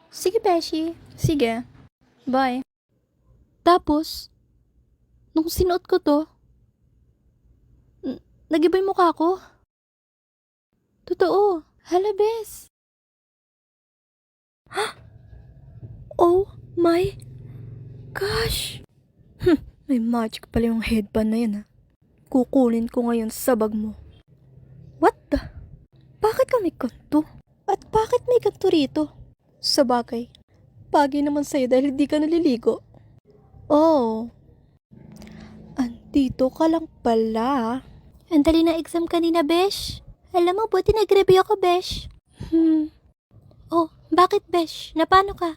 Sige, Beshi. Sige. Bye. Tapos, nung sinuot ko to, nag-iba yung mukha ko. Totoo. Hala, Bes. Oh my gosh. May magic pala yung headband na yan, ha. Kukunin ko ngayon sa bag mo. What the? Bakit ka may kanto? At bakit may kanto rito? Sa bagay, bagay naman sa'yo dahil hindi ka naliligo. Oh, andito ka lang pala. Ang dali na exam kanina, Besh. Alam mo, buti nag-review ako, Besh. Oh, bakit, Besh? Napano ka?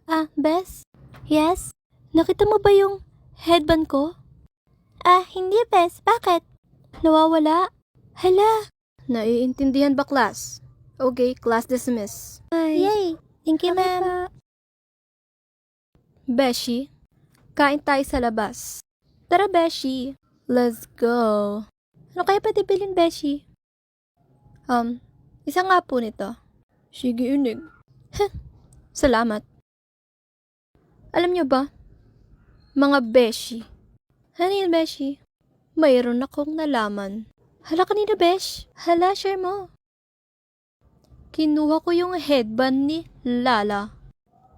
Ah, Bes? Yes? Nakita mo ba yung headband ko? Ah, hindi, Bes. Bakit? Nawawala? Hala. Naiintindihan ba, class? Okay, class dismiss. Yay! Thank you, ma'am. Beshi, kain tayo sa labas. Tara, Beshi. Let's go. Ano kaya pwede bilhin, Beshi? Isa nga po nito. Sige, unig. Salamat. Alam nyo ba, mga Beshi? Ano yun, Beshi? Mayroon akong nalaman. Hala, kanina, Besh. Hala, share mo. Kinuha ko yung headband ni Lala.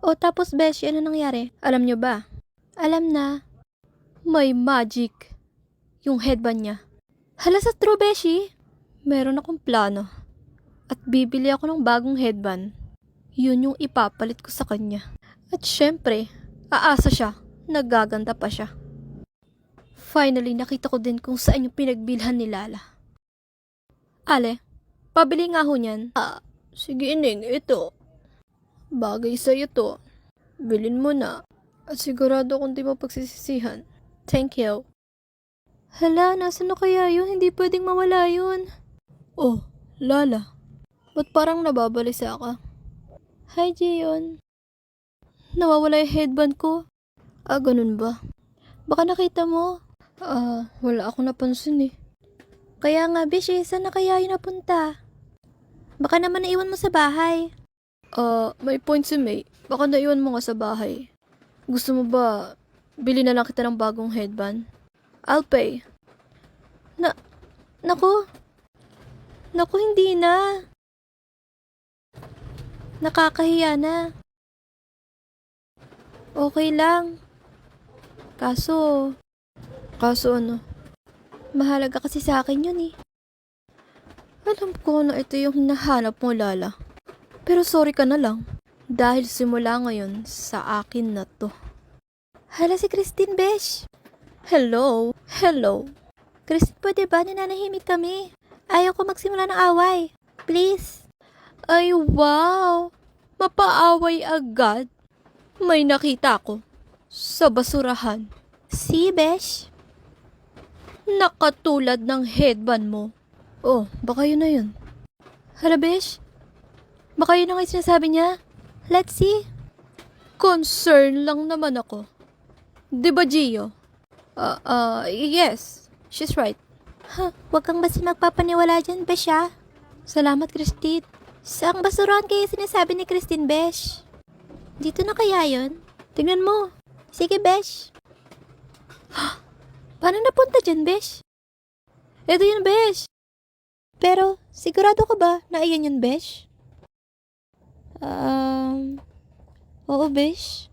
O tapos, Beshi, ano nangyari? Alam nyo ba? Alam na. May magic yung headband niya. Hala, sa true, Beshi. Meron akong plano. At bibili ako ng bagong headband. Yun yung ipapalit ko sa kanya. At syempre, aasa siya. Nagaganda pa siya. Finally, nakita ko din kung saan yung pinagbilhan ni Lala. Ale, pabili nga ho niyan. Sige, Ining, ito. Bagay sa'yo to. Bilin mo na. At sigurado kung di mo pagsisisihan. Thank you. Hala, nasa na kaya yun? Hindi pwedeng mawala yun. Oh, Lala. Ba't parang nababalisa ka? Hi, Jiyon. Nawawala yung headband ko. Ah, ganun ba? Baka nakita mo. Wala akong napansin eh. Kaya nga, Bishi, saan na kaya yun napunta? Baka naman naiwan mo sa bahay. May point si May. Baka naiwan mo nga sa bahay. Gusto mo ba, bili na lang kita ng bagong headband? I'll pay. Naku. Naku, hindi na. Nakakahiya na. Okay lang. Kaso ano? Mahalaga kasi sa akin yun eh. Alam ko na ito yung hinahanap mo, Lala. Pero sorry ka na lang. Dahil simula ngayon, sa akin na to. Hala, si Christine, Besh. Hello. Christine, pwede ba nananahimik kami? Ayaw ko magsimula ng away. Please. Ay, wow. Mapaaway agad. May nakita ko. Sa basurahan. Si, Besh? Nakatulad ng headband mo. Oh, baka yun na yun. Hala, Besh? Baka yun na nga yung sinasabi niya. Let's see. Concern lang naman ako. Di ba, Gio? Yes. She's right. Huwag kang basta magpapaniwala dyan, Besh, ah. Salamat, Christine. Saang basurahan kaya sinasabi ni Christine, Besh? Dito na kaya yun? Tingnan mo. Sige, Besh. Paano napunta dyan, Besh? Ito yun, Besh. Pero, sigurado ka ba na ayan yun, Besh? Oo, Besh.